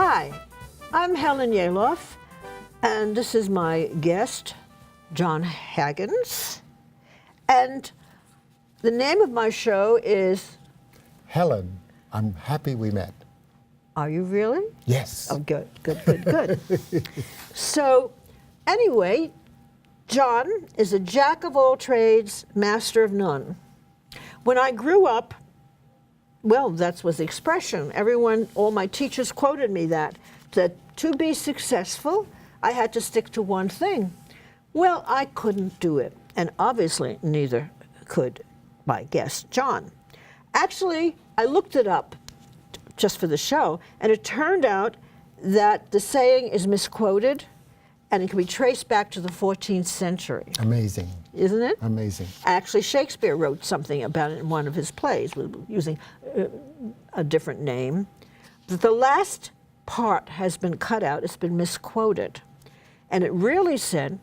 Hi, I'm Helen Yalof, and this is my guest, Jon Haggins. And the name of my show is... Helen, I'm happy we met. Are you really? Yes. Oh, good, good, good, good. So, anyway, Jon is a jack of all trades, master of none. When I grew up, well, that was the expression. All my teachers quoted me that to be successful, I had to stick to one thing. Well, I couldn't do it, and obviously neither could my guest, Jon. Actually, I looked it up just for the show, and it turned out that the saying is misquoted, and it can be traced back to the 14th century. Amazing. Isn't it? Amazing. Actually, Shakespeare wrote something about it in one of his plays, using a different name. But the last part has been cut out, it's been misquoted. And it really said,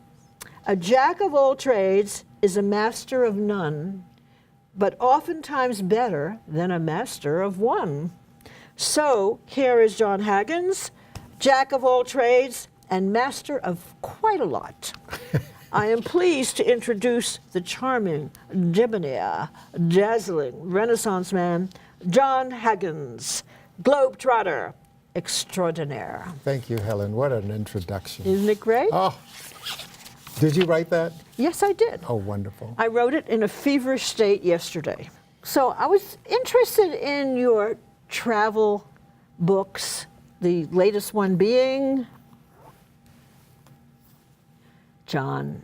"A jack of all trades is a master of none, but oftentimes better than a master of one." So here is Jon Haggins, jack of all trades and master of quite a lot. I am pleased to introduce the charming, debonair, dazzling Renaissance man, Jon Haggins, Globetrotter extraordinaire. Thank you, Helen. What an introduction. Isn't it great? Oh, did you write that? Yes, I did. Oh, wonderful. I wrote it in a feverish state yesterday. So I was interested in your travel books, the latest one being Jon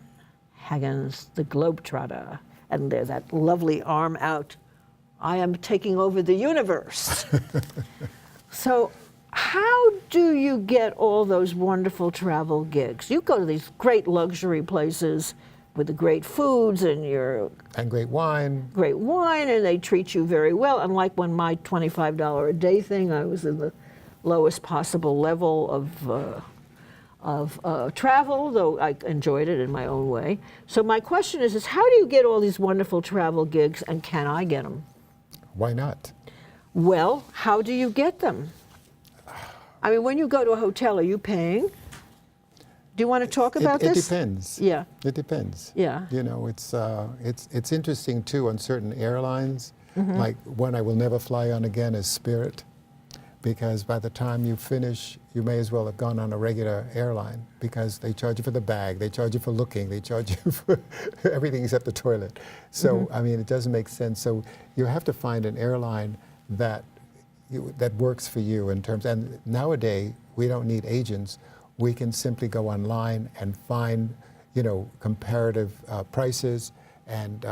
Haggins, the Globetrotter, and there's that lovely arm out. I am taking over the universe. So how do you get all those wonderful travel gigs? You go to these great luxury places with the great foods and And great wine. great wine, and they treat you very well. Unlike when my $25 a day thing, I was in the lowest possible level of travel, though I enjoyed it in my own way. So my question is how do you get all these wonderful travel gigs, and can I get them? Why not? Well, how do you get them? I mean, when you go to a hotel, are you paying? Do you want to talk about this? It depends. Yeah. It depends. Yeah. You know, it's interesting too on certain airlines. Like one I will never fly on again is Spirit, because by the time you finish, you may as well have gone on a regular airline, because they charge you for the bag, they charge you for looking, they charge you for everything except the toilet. So, I mean, it doesn't make sense. So you have to find an airline that works for you in terms, and nowadays we don't need agents. We can simply go online and find, you know, comparative prices and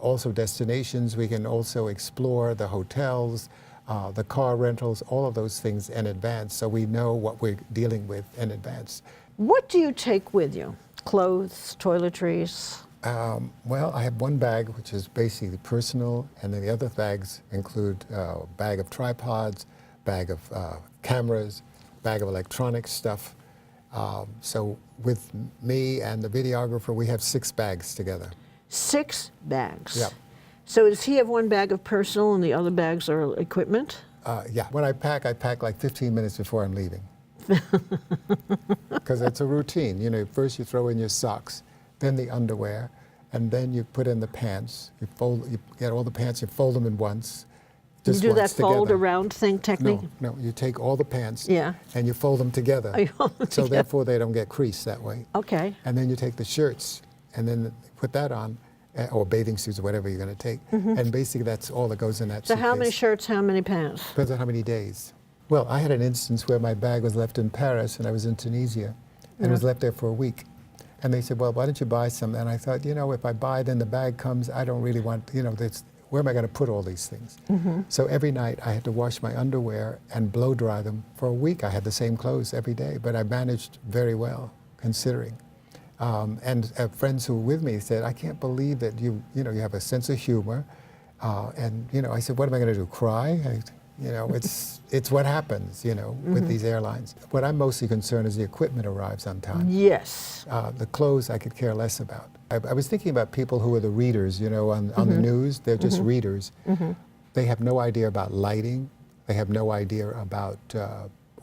also destinations. We can also explore the hotels, the car rentals, all of those things in advance, so we know what we're dealing with in advance. What do you take with you? Clothes, toiletries? Well, I have one bag which is basically personal, and then the other bags include a bag of tripods, bag of cameras, bag of electronic stuff. So with me and the videographer, we have 6 bags together. 6 bags? Yep. So does he have one bag of personal and the other bags are equipment? Yeah. When I pack like 15 minutes before I'm leaving. Because it's a routine. You know, first you throw in your socks, then the underwear, and then you put in the pants. You get all the pants, you fold them in once. You do that fold together. around thing technique? No, you take all the pants and you fold them together. Oh, you fold them so together. Therefore they don't get creased that way. Okay. And then you take the shirts and then put that on, or bathing suits or whatever you're going to take. And basically that's all that goes in that So suitcase. how many shirts, how many pants? Depends on how many days. Well, I had an instance where my bag was left in Paris and I was in Tunisia, and it was left there for a week. And they said, well, why don't you buy some? And I thought, you know, if I buy, then the bag comes, I don't really want, you know, where am I going to put all these things? So every night I had to wash my underwear and blow dry them. For a week I had the same clothes every day, but I managed very well, considering. And friends who were with me said, I can't believe that you have a sense of humor. And, you know, I said, what am I going to do, cry? You know, it's what happens, you know, with these airlines. What I'm mostly concerned is the equipment arrives on time. Yes. The clothes I could care less about. I was thinking about people who are the readers, you know, on the news. They're just readers. They have no idea about lighting. They have no idea about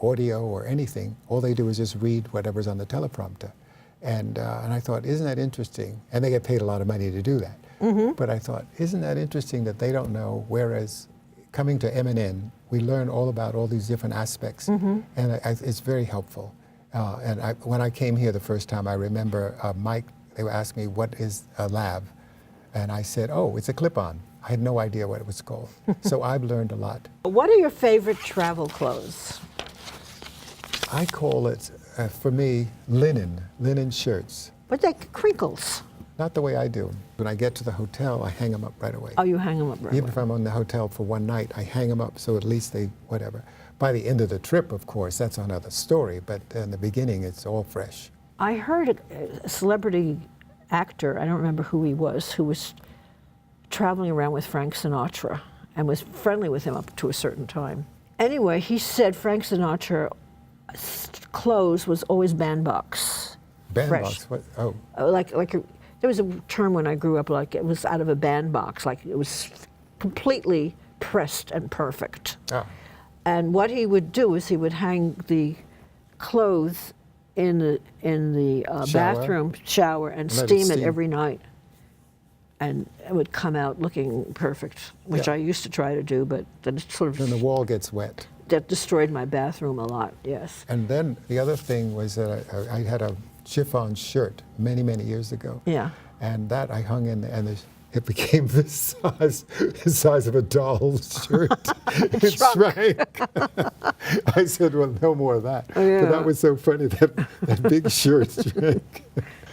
audio or anything. All they do is just read whatever's on the teleprompter. And I thought, isn't that interesting? And they get paid a lot of money to do that. But I thought, isn't that interesting that they don't know, whereas coming to MNN, we learn all about all these different aspects, and it's very helpful. When I came here the first time, I remember Mike, they were asking me, what is a lav? And I said, oh, it's a clip-on. I had no idea what it was called. So I've learned a lot. What are your favorite travel clothes? I call it, for me, linen shirts. But they crinkles. Not the way I do. When I get to the hotel, I hang them up right away. Oh, you hang them up right Even away. if I'm on the hotel for one night, I hang them up so at least they, whatever. By the end of the trip, of course, that's another story, but in the beginning, it's all fresh. I heard a celebrity actor, I don't remember who he was traveling around with Frank Sinatra and was friendly with him up to a certain time. Anyway, he said Frank Sinatra's clothes was always bandbox. Bandbox? What? Oh. There was a term when I grew up, like it was out of a bandbox, like it was completely pressed and perfect. Ah. And what he would do is he would hang the clothes in the bathroom shower and Let it steam it steam. every night. And it would come out looking perfect, which Yeah. I used to try to do, but then it sort Then the of, wall gets wet. that destroyed my bathroom a lot, yes. And then the other thing was that I had a chiffon shirt many, many years ago. Yeah. And that I hung in, and it became the size of a doll's shirt. It shrank. I said, well, no more of that. Oh, yeah. But that was so funny, that big shirt shrank.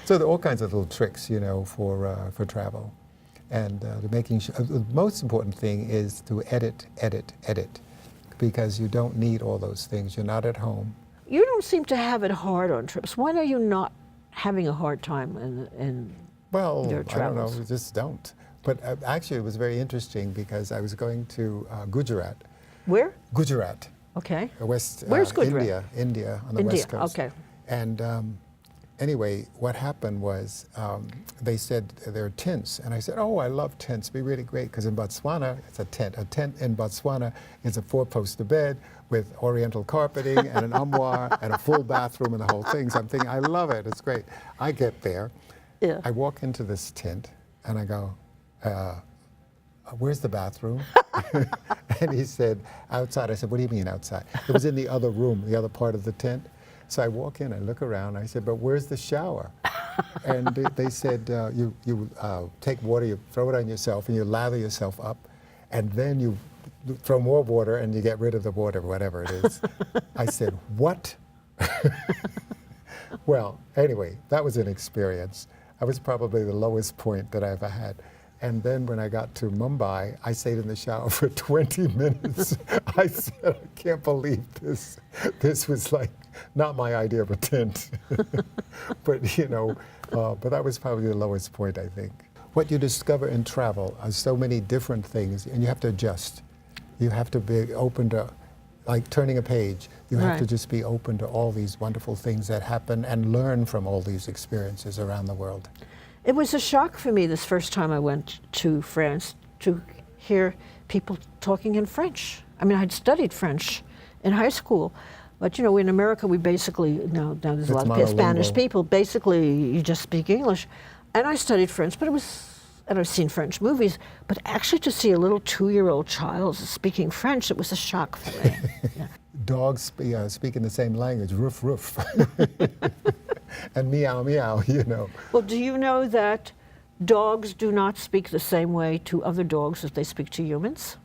So there are all kinds of little tricks, you know, for travel. And the most important thing is to edit, because you don't need all those things. You're not at home. You don't seem to have it hard on trips. When are you not having a hard time in Well, your I don't travels? know, just don't. But actually, it was very interesting because I was going to Gujarat. Where? Gujarat, Okay. West Where's Gujarat? India on the India, West Coast. okay. And anyway, what happened was they said there are tents, and I said, oh, I love tents. It'd be really great because in Botswana it's a tent. A tent in Botswana is a four-poster bed with oriental carpeting and an armoire and a full bathroom and the whole thing. So I'm thinking, I love it. It's great. I get there. Yeah. I walk into this tent and I go, where's the bathroom? And he said, outside. I said, what do you mean outside? It was in the other room, the other part of the tent. So I walk in, I look around, I said, but where's the shower? And they said, you take water, you throw it on yourself, and you lather yourself up, and then you throw more water and you get rid of the water, whatever it is. I said, what? Well, anyway, that was an experience. That was probably the lowest point that I ever had. And then when I got to Mumbai, I stayed in the shower for 20 minutes. I said, I can't believe this. This was like not my idea of a tent. But, you know, but that was probably the lowest point, I think. What you discover in travel are so many different things, and you have to adjust. You have to be open to, like turning a page, you have to Right. just be open to all these wonderful things that happen and learn from all these experiences around the world. It was a shock for me this first time I went to France to hear people talking in French. I mean, I'd studied French in high school, but you know, in America we basically, now there's It's a lot of monolingual. Spanish people, basically you just speak English. And I studied French, but and I've seen French movies, but actually to see a little 2-year-old child speaking French, it was a shock for me. Yeah. Dogs speaking the same language, roof, roof. And meow, meow, you know. Well, do you know that dogs do not speak the same way to other dogs as they speak to humans?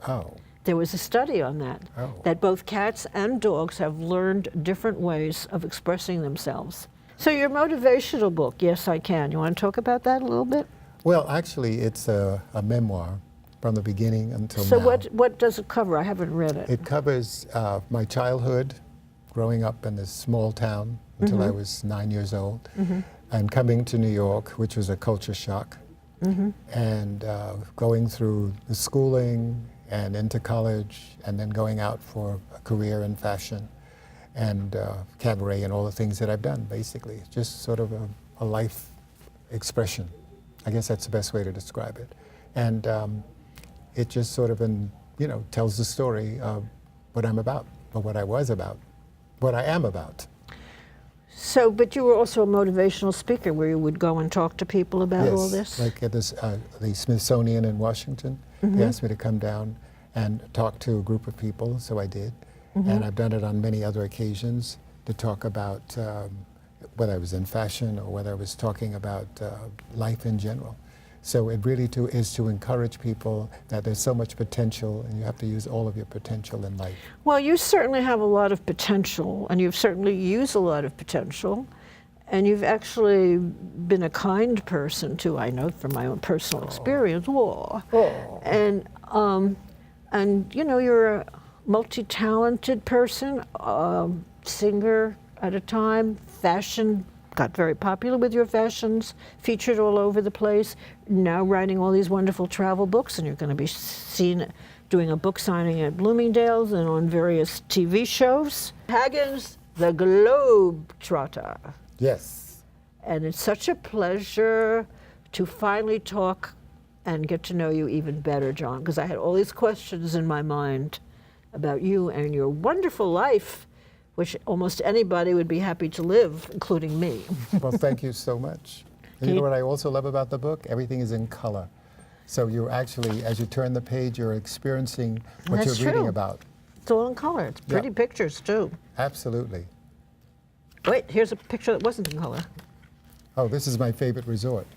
Oh, There was a study on that, Oh. that both cats and dogs have learned different ways of expressing themselves. So your motivational book, Yes, I Can, you want to talk about that a little bit? well, actually, it's a memoir from the beginning until So now. what does it cover? I haven't read it. It covers my childhood, growing up in this small town until I was 9 years old, and coming to New York, which was a culture shock, and going through the schooling and into college, and then going out for a career in fashion and cabaret and all the things that I've done, basically. Just sort of a life expression. I guess that's the best way to describe it. And it just sort of, tells the story of what I'm about. but what I was about, what I am about. So, but you were also a motivational speaker where you would go and talk to people about all this? Like at this, the Smithsonian in Washington. They asked me to come down and talk to a group of people, so I did. And I've done it on many other occasions to talk about whether I was in fashion or whether I was talking about life in general. So it really is to encourage people that there's so much potential and you have to use all of your potential in life. Well, you certainly have a lot of potential, and you've certainly used a lot of potential, and you've actually been a kind person too, I know from my own personal experience. And you know, you're a multi-talented person, singer at a time, fashion, got very popular with your fashions, featured all over the place, now writing all these wonderful travel books, and you're going to be seen doing a book signing at Bloomingdale's and on various TV shows. Haggins, the Globetrotter. Yes. And it's such a pleasure to finally talk and get to know you even better, Jon, because I had all these questions in my mind about you and your wonderful life, which almost anybody would be happy to live, including me. Well, thank you so much. And you know what I also love about the book? Everything is in color. So you're actually, as you turn the page, you're experiencing what That's you're reading true. about. It's all in color. It's pretty pictures, too. Absolutely. Wait, here's a picture that wasn't in color. Oh, this is my favorite resort.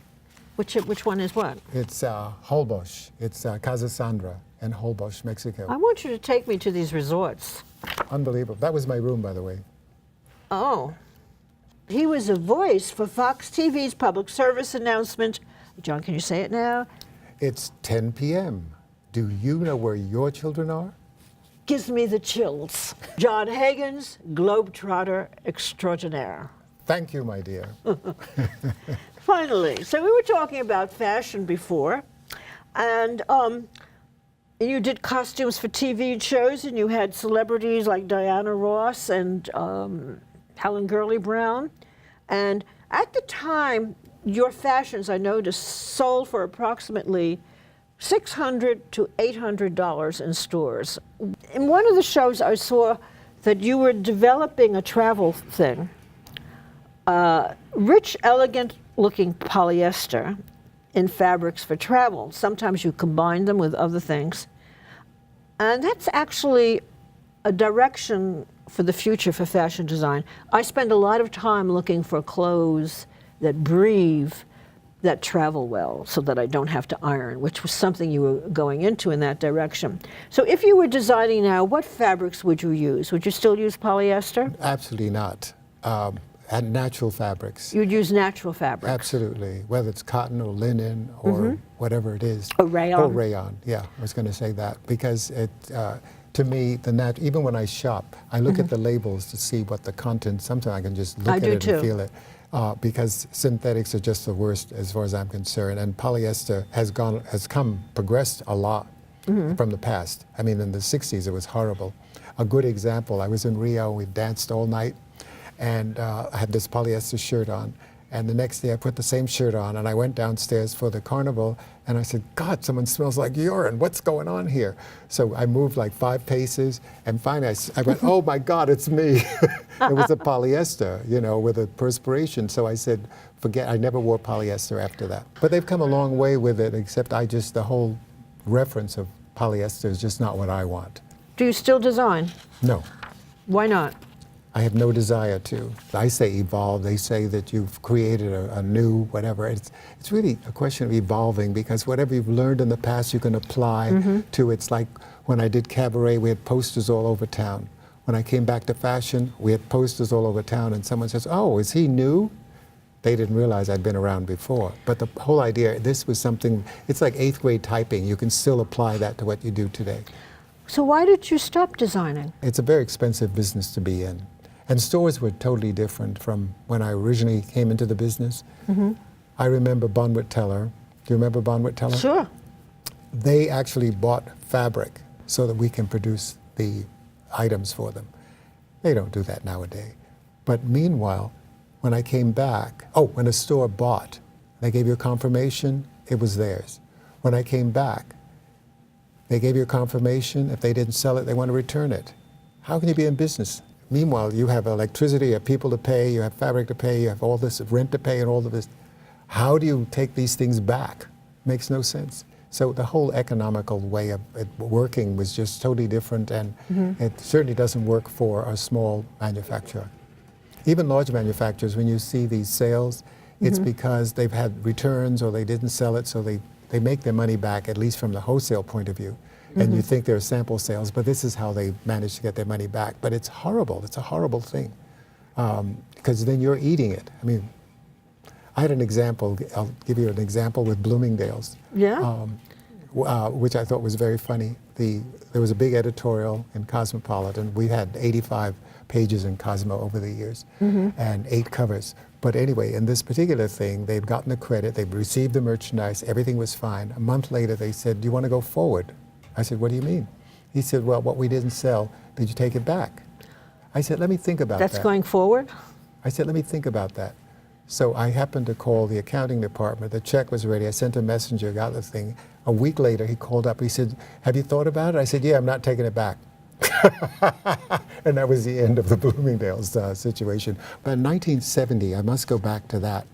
Which one is what? It's Holbox. It's Casa Sandra in Holbox, Mexico. I want you to take me to these resorts. Unbelievable. That was my room, by the way. Oh. He was a voice for Fox TV's public service announcement. Jon, can you say it now? It's 10 p.m. Do you know where your children are? Gives me the chills. Jon Haggins, Globetrotter extraordinaire. Thank you, my dear. Finally, so we were talking about fashion before, and you did costumes for TV shows, and you had celebrities like Diana Ross and Helen Gurley Brown. And at the time, your fashions, I noticed, sold for approximately $600 to $800 in stores. In one of the shows, I saw that you were developing a travel thing. Rich, elegant-looking polyester in fabrics for travel. Sometimes you combine them with other things. And that's actually a direction for the future for fashion design. I spend a lot of time looking for clothes that breathe, that travel well, so that I don't have to iron, which was something you were going into in that direction. So if you were designing now, what fabrics would you use? Would you still use polyester? Absolutely not. And natural fabrics. You'd use natural fabrics? Absolutely, whether it's cotton or linen or whatever it is. Or rayon? Or rayon, yeah, I was going to say that. Because it, to me, even when I shop, I look at the labels to see what the content, sometimes I can just look at it and feel it. Because synthetics are just the worst as far as I'm concerned. And polyester has progressed a lot from the past. I mean, in the 60s, it was horrible. A good example, I was in Rio, we danced all night, and I had this polyester shirt on. And the next day I put the same shirt on, and I went downstairs for the carnival, and I said, God, someone smells like urine. What's going on here? So I moved like 5 paces, and finally I went, oh my God, it's me. It was a polyester, you know, with a perspiration. So I said, forget, I never wore polyester after that. But they've come a long way with it, except the whole reference of polyester is just not what I want. Do you still design? No. Why not? I have no desire to. I say evolve. They say that you've created a new whatever. It's really a question of evolving, because whatever you've learned in the past you can apply to. It's like when I did cabaret, we had posters all over town. When I came back to fashion, we had posters all over town, and someone says, oh, is he new? They didn't realize I'd been around before. But the whole idea, this was something, it's like 8th grade typing. You can still apply that to what you do today. So why did you stop designing? It's a very expensive business to be in. And stores were totally different from when I originally came into the business. I remember Bonwit Teller. Do you remember Bonwit Teller? Sure. They actually bought fabric so that we can produce the items for them. They don't do that nowadays. But meanwhile, when I came back, when a store bought, they gave you a confirmation, it was theirs. When I came back, they gave you a confirmation. If they didn't sell it, they want to return it. How can you be in business? Meanwhile, you have electricity, you have people to pay, you have fabric to pay, you have all this rent to pay and all of this. How do you take these things back? Makes no sense. So the whole economical way of it working was just totally different, and it certainly doesn't work for a small manufacturer. Even large manufacturers, when you see these sales, it's because they've had returns or they didn't sell it, so they make their money back, at least from the wholesale point of view. And you think they're sample sales, but this is how they manage to get their money back. But it's horrible. It's a horrible thing, because then you're eating it. I mean, I had an example. I'll give you an example with Bloomingdale's. Yeah. Which I thought was very funny. There was a big editorial in Cosmopolitan. We had 85 pages in Cosmo over the years, and 8 covers. But anyway, in this particular thing, they'd gotten the credit, they'd received the merchandise, everything was fine. A month later, they said, "Do you want to go forward?" I said, "What do you mean?" He said, "Well, what we didn't sell, did you take it back?" I said, "Let me think about that." That's going forward? I said, "Let me think about that." So I happened to call the accounting department. The check was ready. I sent a messenger, got the thing. A week later, he called up. He said, "Have you thought about it?" I said, "Yeah, I'm not taking it back." And that was the end of the Bloomingdale's situation. But in 1970, I must go back to that,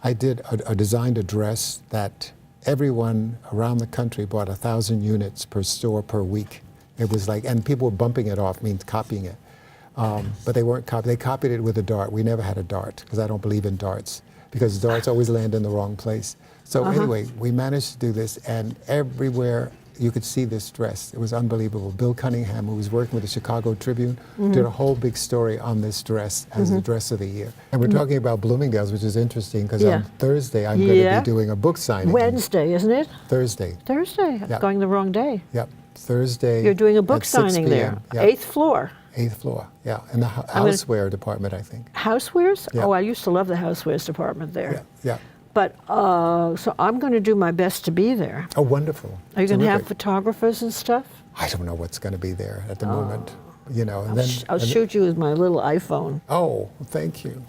I designed a dress that everyone around the country bought 1,000 units per store per week. It was like, and people were bumping it off, means copying it. But they weren't they copied it with a dart. We never had a dart, because I don't believe in darts, because darts always land in the wrong place. So anyway, we managed to do this, and everywhere you could see this dress. It was unbelievable. Bill Cunningham, who was working with the Chicago Tribune, did a whole big story on this dress as the dress of the year. And we're talking about Bloomingdale's, which is interesting, because on Thursday I'm going to be doing a book signing. Wednesday, isn't it? Thursday. Thursday. I'm going the wrong day. Yep. Thursday. You're doing a book at 6 signing there. Yep. 8th floor. 8th floor, yeah, in the houseware department, I think. Housewares? Yeah. Oh, I used to love the housewares department there. Yeah, yeah. But, so I'm going to do my best to be there. Oh, wonderful. Are you going to have Terrific. photographers and stuff? I don't know what's going to be there at the moment, you know. And I'll shoot you with my little iPhone. Oh, thank you.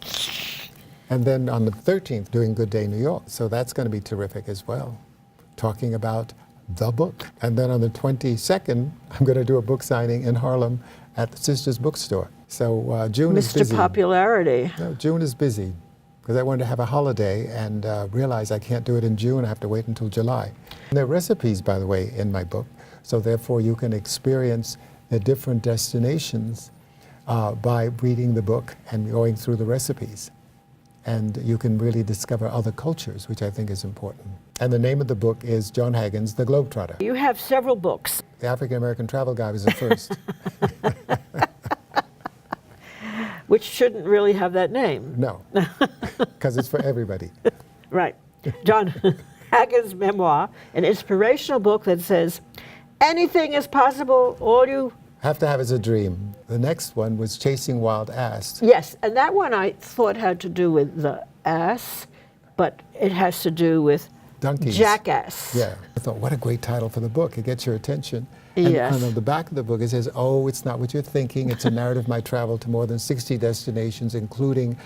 And then on the 13th, doing Good Day New York. So that's going to be terrific as well, talking about the book. And then on the 22nd, I'm going to do a book signing in Harlem at the Sisters Bookstore. So June is busy. Mr. Popularity. No, June is busy, because I wanted to have a holiday and realize I can't do it in June. I have to wait until July. And there are recipes, by the way, in my book. So therefore, you can experience the different destinations by reading the book and going through the recipes. And you can really discover other cultures, which I think is important. And the name of the book is Jon Haggins, the Globetrotter. You have several books. The African American Travel Guide was the first. Which shouldn't really have that name. No, because it's for everybody. Right. Jon Haggins' memoir, an inspirational book that says, anything is possible, all you... Have to have is a dream. The next one was Chasing Wild Ass. Yes, and that one I thought had to do with the ass, but it has to do with Donkeys. jackass. Yeah. I thought, what a great title for the book. It gets your attention. And Yes. on the back of the book, it says, "Oh, it's not what you're thinking. It's a narrative of my travel to more than 60 destinations, including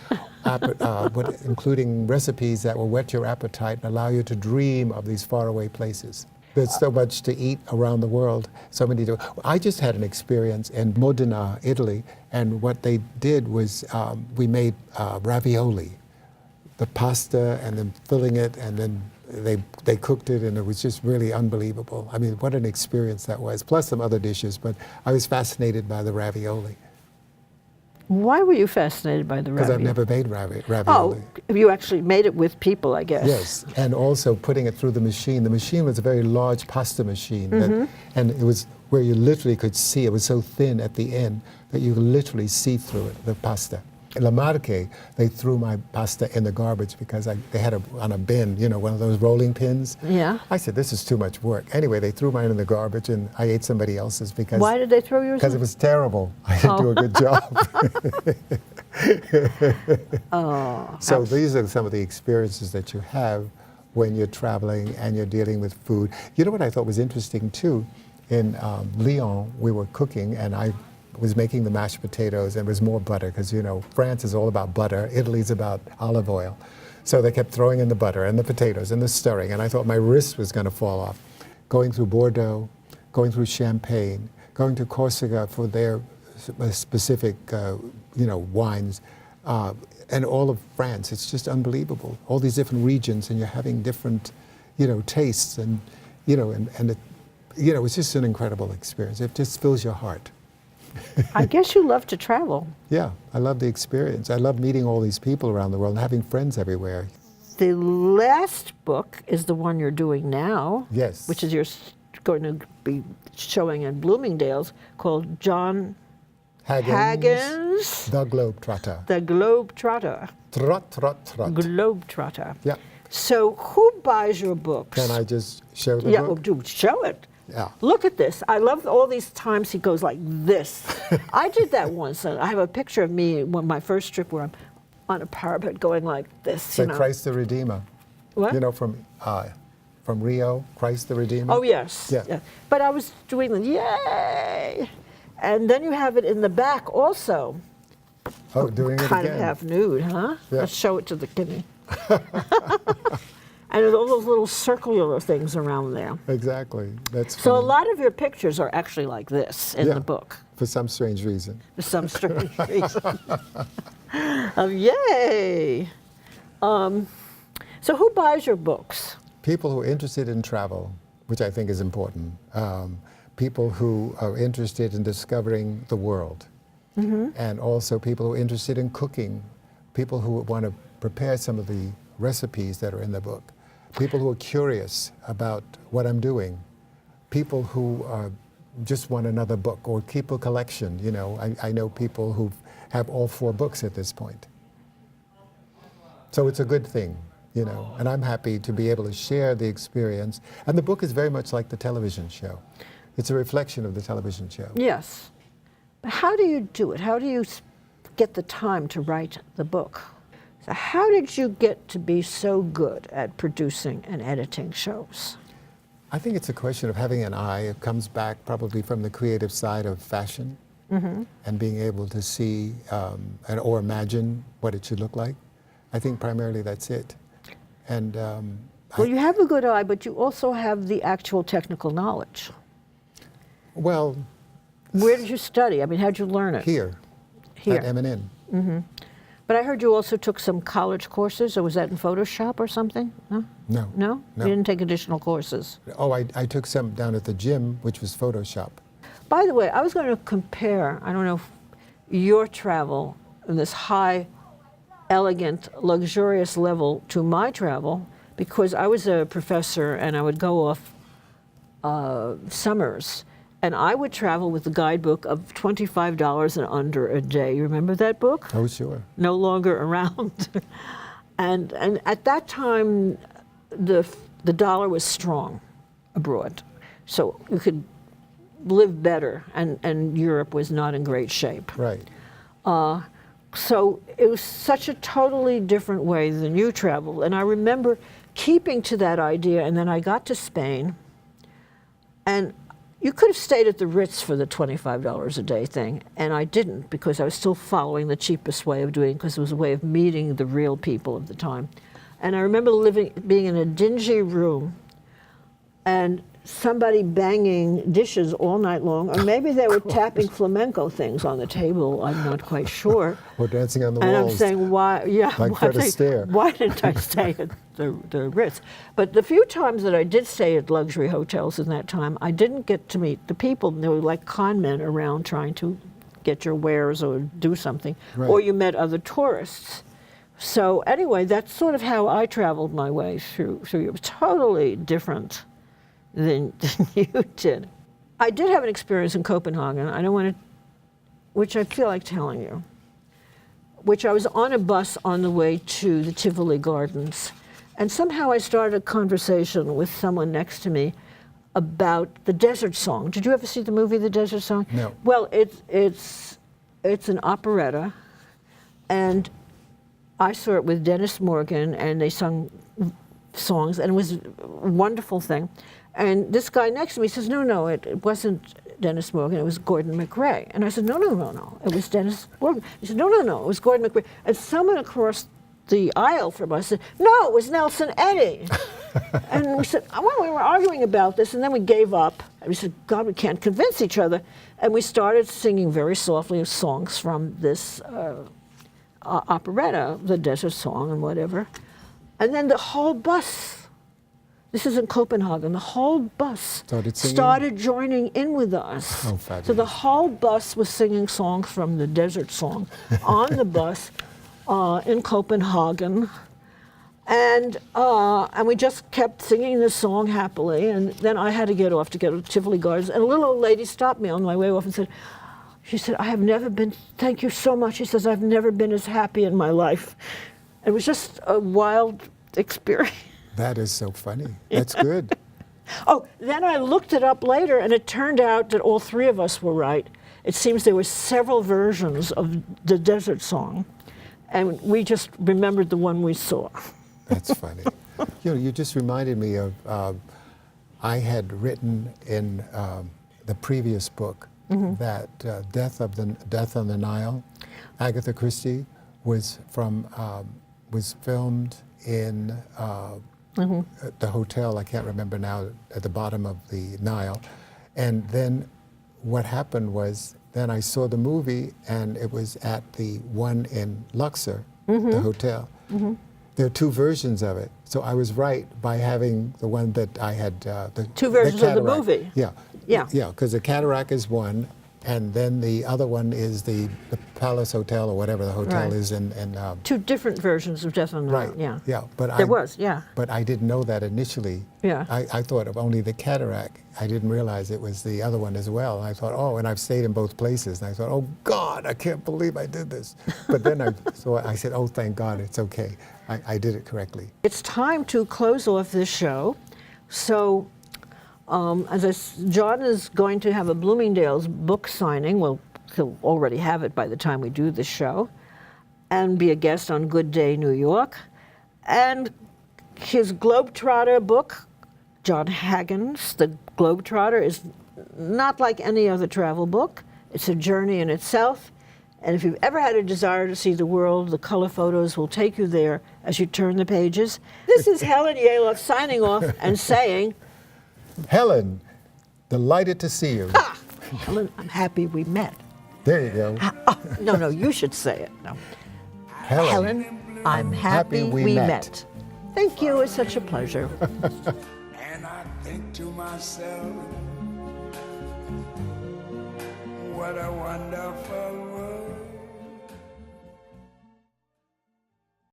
recipes that will whet your appetite and allow you to dream of these faraway places." There's so much to eat around the world. So many. I just had an experience in Modena, Italy, and what they did was we made ravioli, the pasta, and then filling it, and then they cooked it, and it was just really unbelievable. I mean, what an experience that was, plus some other dishes, but I was fascinated by the ravioli. Why were you fascinated by the Because ravioli? I've never made ravioli. Oh, you actually made it with people, I guess. Yes, and also putting it through the machine. The machine was a very large pasta machine, and it was where you literally could see. It was so thin at the end that you could literally see through it, the pasta. In La Marque, they threw my pasta in the garbage because they had it on a bin, you know, one of those rolling pins. Yeah. I said, this is too much work. Anyway, they threw mine in the garbage, and I ate somebody else's because... Why did they throw yours? Because it was terrible. I didn't do a good job. So these are some of the experiences that you have when you're traveling and you're dealing with food. You know what I thought was interesting, too? In Lyon, we were cooking, and I was making the mashed potatoes, and there was more butter, because, you know, France is all about butter. Italy's about olive oil. So they kept throwing in the butter and the potatoes and the stirring, and I thought my wrist was going to fall off. Going through Bordeaux, going through Champagne, going to Corsica for their specific, wines, and all of France. It's just unbelievable. All these different regions, and you're having different, tastes, and it's just an incredible experience. It just fills your heart. I guess you love to travel. Yeah, I love the experience. I love meeting all these people around the world and having friends everywhere. The last book is the one you're doing now. Yes. Which is going to be showing in Bloomingdale's, called Jon Haggins, the Globetrotter. The Globetrotter. Trot, trot, trot. Globetrotter. Yeah. So who buys your books? Can I just show the Yeah, book? well, do show it. Yeah. Look at this. I love all these times he goes like this. I did that once. And I have a picture of me on my first trip where I'm on a parapet going like this. It's like Christ the Redeemer. What? From Rio, Christ the Redeemer. Oh, yes. Yeah. But I was doing the yay. And then you have it in the back also. Oh, doing it Kind again. of half nude, huh? Yeah. Let's show it to the kidney. And there's all those little circular things around there. Exactly. That's So a funny. lot of your pictures are actually like this in Yeah, the book. for some strange reason. For some strange reason. Yay! So who buys your books? People who are interested in travel, which I think is important. People who are interested in discovering the world. And also people who are interested in cooking. People who want to prepare some of the recipes that are in the book. People who are curious about what I'm doing. People who just want another book or keep a collection. I know people who have all 4 books at this point. So it's a good thing, and I'm happy to be able to share the experience. And the book is very much like the television show. It's a reflection of the television show. Yes. But how do you do it? How do you get the time to write the book? So how did you get to be so good at producing and editing shows? I think it's a question of having an eye. It comes back probably from the creative side of fashion and being able to see or imagine what it should look like. I think primarily that's it. And Well, you have a good eye, but you also have the actual technical knowledge. well, Where did you study? I mean, how'd you learn it? here Here. at M&N. But I heard you also took some college courses, or was that in Photoshop or something? No? No. No? No. You didn't take additional courses? Oh, I took some down at the gym, which was Photoshop. By the way, I was going to compare, I don't know, if your travel in this high, elegant, luxurious level to my travel, because I was a professor and I would go off summers, and I would travel with a guidebook of $25 and under a day. You remember that book? Oh, sure. No longer around. and at that time, the dollar was strong abroad, so you could live better, and Europe was not in great shape. Right. So it was such a totally different way than you traveled. And I remember keeping to that idea, and then I got to Spain, and you could have stayed at the Ritz for the $25 a day thing, and I didn't, because I was still following the cheapest way of doing it, because it was a way of meeting the real people of the time. And I remember being in a dingy room, and somebody banging dishes all night long, or maybe they were tapping flamenco things on the table, I'm not quite sure. Or dancing on the And walls. I'm saying, why, yeah, Like Fred Astaire. why didn't I stay at the Ritz? But the few times that I did stay at luxury hotels in that time, I didn't get to meet the people. They were like con men around trying to get your wares or do something. Right. Or you met other tourists. So anyway, that's sort of how I traveled my way through Europe. It was totally different than you did. I did have an experience in Copenhagen. I don't want to, which I feel like telling you, which I was on a bus on the way to the Tivoli Gardens, and somehow I started a conversation with someone next to me about the Desert Song. Did you ever see the movie The Desert Song? No. Well, it's an operetta, and I saw it with Dennis Morgan, and they sung songs, and it was a wonderful thing. And this guy next to me says, no, it wasn't Dennis Morgan, it was Gordon McRae. And I said, no, it was Dennis Morgan. He said, no, it was Gordon McRae. And someone across the aisle from us said, no, it was Nelson Eddy. And we said, well, we were arguing about this, and then we gave up. And we said, God, we can't convince each other. And we started singing very softly songs from this operetta, the Desert Song and whatever. And then the whole bus, this is in Copenhagen, the whole bus started joining in with us. Oh, fabulous. So the whole bus was singing songs from the Desert Song on the bus in Copenhagen. And we just kept singing this song happily. And then I had to get off to go to Tivoli Gardens. And a little old lady stopped me on my way off and said, she said, I have never been, thank you so much. She says, I've never been as happy in my life. It was just a wild experience. That is so funny. That's good. Oh, then I looked it up later, and it turned out that all three of us were right. It seems there were several versions of the Desert Song, and we just remembered the one we saw. That's funny. You know, you just reminded me of, I had written in the previous book that Death on the Nile, Agatha Christie, was filmed in the hotel, I can't remember now, at the bottom of the Nile. And then what happened was, then I saw the movie, and it was at the one in Luxor, the hotel. There are two versions of it. So I was right by having the one that I had. The two versions of the movie. Yeah. Yeah. Yeah, because the Cataract is one, and then the other one is the Palace Hotel, or whatever the hotel is in two different versions of Death on the Nile. right. Yeah. Yeah. But There was, yeah. But I didn't know that initially. Yeah. I thought of only the Cataract. I didn't realize it was the other one as well. I thought, oh, and I've stayed in both places. And I thought, oh God, I can't believe I did this. But then I said, oh, thank God, it's okay. I did it correctly. It's time to close off this show. So, Jon is going to have a Bloomingdale's book signing. Well, he'll already have it by the time we do the show, and be a guest on Good Day New York. And his Globetrotter book, Jon Haggins, the Globetrotter, is not like any other travel book. It's a journey in itself. And if you've ever had a desire to see the world, the color photos will take you there as you turn the pages. This is Helen Yalof signing off and saying, Helen, delighted to see you. Ah, Helen, I'm happy we met. There you go. No, you should say it. No. Helen, I'm happy we met. Thank you. It's such a pleasure. And I think to myself, what a wonderful world.